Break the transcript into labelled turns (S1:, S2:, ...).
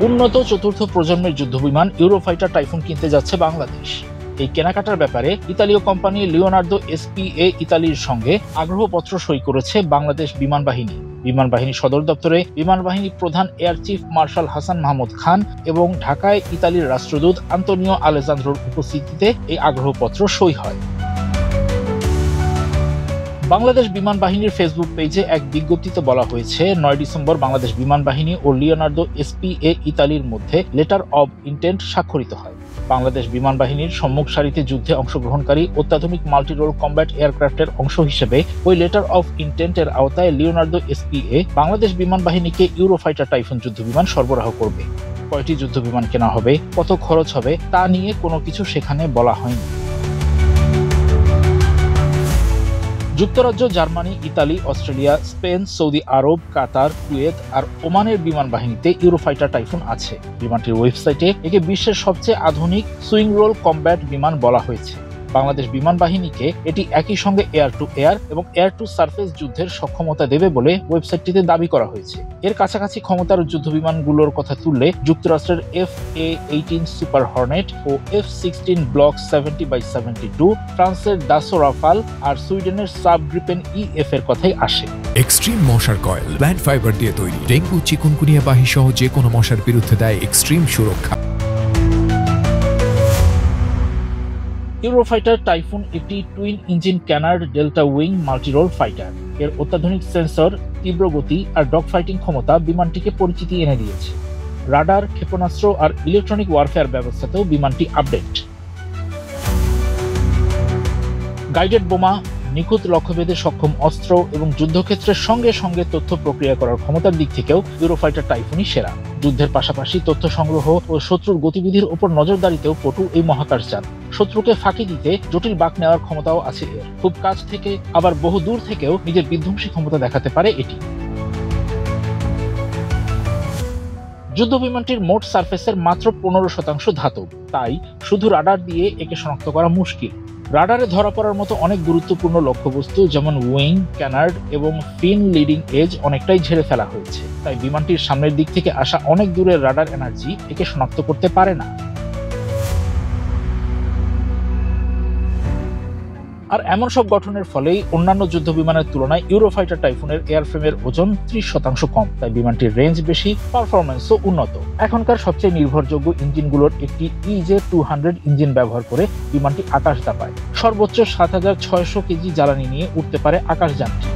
S1: উন্নত চতুর্থ প্রজন্মের যুদ্ধবিমান ইউরোফাইটার টাইফুন কিনতে যাচ্ছে বাংলাদেশ। এই কেনাকাটার ব্যাপারে ইতালীয় কোম্পানি লিওনার্দো এসপিএ ইতালির সঙ্গে আগ্রহপত্র সই করেছে বাংলাদেশ বিমান বাহিনী। বিমান বাহিনী সদর দপ্তরে বিমান বাহিনী প্রধান air chief marshal Hasan Mahmud Khan এবং ঢাকায় ইতালির রাষ্ট্রদূত আন্তোনিও আলেজান্দ্রোর উপস্থিতিতে এই আগ্রহপত্র সই হয়। বাংলাদেশ বিমান বাহিনীর ফেসবুক পেজে এক বিজ্ঞপ্তিতে বলা হয়েছে, ৯ ডিসেম্বর বাংলাদেশ বিমান বাহিনী ও লিওনার্দো এসপিএ ইতালির মধ্যে লেটার অব ইন্টেন্ট স্বাক্ষরিত হয়। বাংলাদেশ বিমান বাহিনীর সম্মুখ সারিতে যুদ্ধে অংশগ্রহণকারী অত্যাধুনিক মাল্টিরোল কম্ব্যাট এয়ারক্রাফটের অংশ হিসেবে ওই লেটার অব ইন্টেন্টের আওতায় লিওনার্দো এসপিএ বাংলাদেশ বিমান বাহিনীকে ইউরোফাইটার টাইফুন যুদ্ধবিমান সরবরাহ করবে। কয়টি যুদ্ধবিমান কেনা হবে, কত খরচ হবে তা নিয়ে কোনো কিছু সেখানে বলা হয়নি। যুক্তরাজ্য, Germany, Italy, Australia, Spain, Saudi Arab, Qatar, Kuwait আর ওমানের বিমান বাহিনীতে ইউরোফাইটার টাইফুন আছে। বিমানটির ওয়েবসাইটে একে বিশ্বের সবচেয়ে আধুনিক সুইং রোল কম্ব্যাট বিমান বলা হয়েছে। বাংলাদেশ বিমান বাহিনীকে এটি একই সঙ্গে এয়ার টু এয়ার এবং এয়ার টু সারফেস যুদ্ধের সক্ষমতা দেবে বলে ওয়েবসাইটটিতে দাবি করা হয়েছে। এর কাছাকাছি ক্ষমতার যুদ্ধবিমানগুলোর কথা তুললে যুক্তরাষ্ট্রের FA-18 সুপার হর্নেট ও F-16 ব্লক 70/72, ফ্রান্সের দাসো রাফাল আর সুইডেনের সাব গ্রিপেন EF এর কথাই আসে।
S2: এক্সট্রিম মশার কয়েল প্ল্যান্ট ফাইবার দিয়ে তৈরি, ডেঙ্গু, চিকুনগুনিয়া বাহি সহ যে কোনো মশার বিরুদ্ধে দেয় এক্সট্রিম সুরক্ষা।
S1: ইউরোফাইটার টাইফুন একটি twin engine canard delta wing multirole fighter. এর অত্যাধুনিক সেন্সর, তীব্র গতি আর ডগ ফাইটিং ক্ষমতা বিমানটিকে পরিচিতি এনে দিয়েছে। রাডার, ক্ষেপণাস্ত্র আর ইলেকট্রনিক ওয়ারফেয়ার ব্যবস্থাতেও বিমানটি আপডেট। গাইডেড বোমা, নিখুঁত লক্ষ্যভেদে সক্ষম অস্ত্র এবং যুদ্ধক্ষেত্রের সঙ্গে সঙ্গে তথ্য প্রক্রিয়া করার ক্ষমতার দিক থেকেও ইউরোফাইটার টাইফুনই সেরা। যুদ্ধের পাশাপাশি তথ্য সংগ্রহ ও শত্রুর গতিবিধির উপর নজরদারিতেও পটু এই মহাকাশযান। শত্রুকে ফাঁকি দিতে জটিল বাঁক নেওয়ার ক্ষমতাও আছে এর। খুব কাছ থেকে আবার বহু দূর থেকেও নিজের বিধ্বংসী ক্ষমতা দেখাতে পারে এটি। যুদ্ধবিমানটির মোট সারফেসের মাত্র 15% ধাতব, তাই শুধু রাডার দিয়ে একে শনাক্ত করা মুশকিল। রাডারে ধরা পড়ার মতো অনেক গুরুত্বপূর্ণ লক্ষ্যবস্তু যেমন উইং, ক্যানার্ড এবং ফিন লিডিং এজ অনেকটাই ঝেড়ে ফেলা হয়েছে, তাই বিমানটির সামনের দিক থেকে আসা অনেক দূরের রাডার এনার্জি একে শনাক্ত করতে পারে না। আর এমন সব গঠনের ফলেই অন্যান্য যুদ্ধবিমানের তুলনায় ইউরোফাইটার টাইফুনের এয়ারফ্রেমের ওজন 30% কম, তাই বিমানটির রেঞ্জ বেশি, পারফরম্যান্সও উন্নত। এখনকার সবচেয়ে নির্ভরযোগ্য ইঞ্জিনগুলোর একটি EJ-200 ইঞ্জিন ব্যবহার করে বিমানটি আকাশ দাপায়। সর্বোচ্চ 7600 কেজি জ্বালানি নিয়ে উঠতে পারে আকাশযানটি।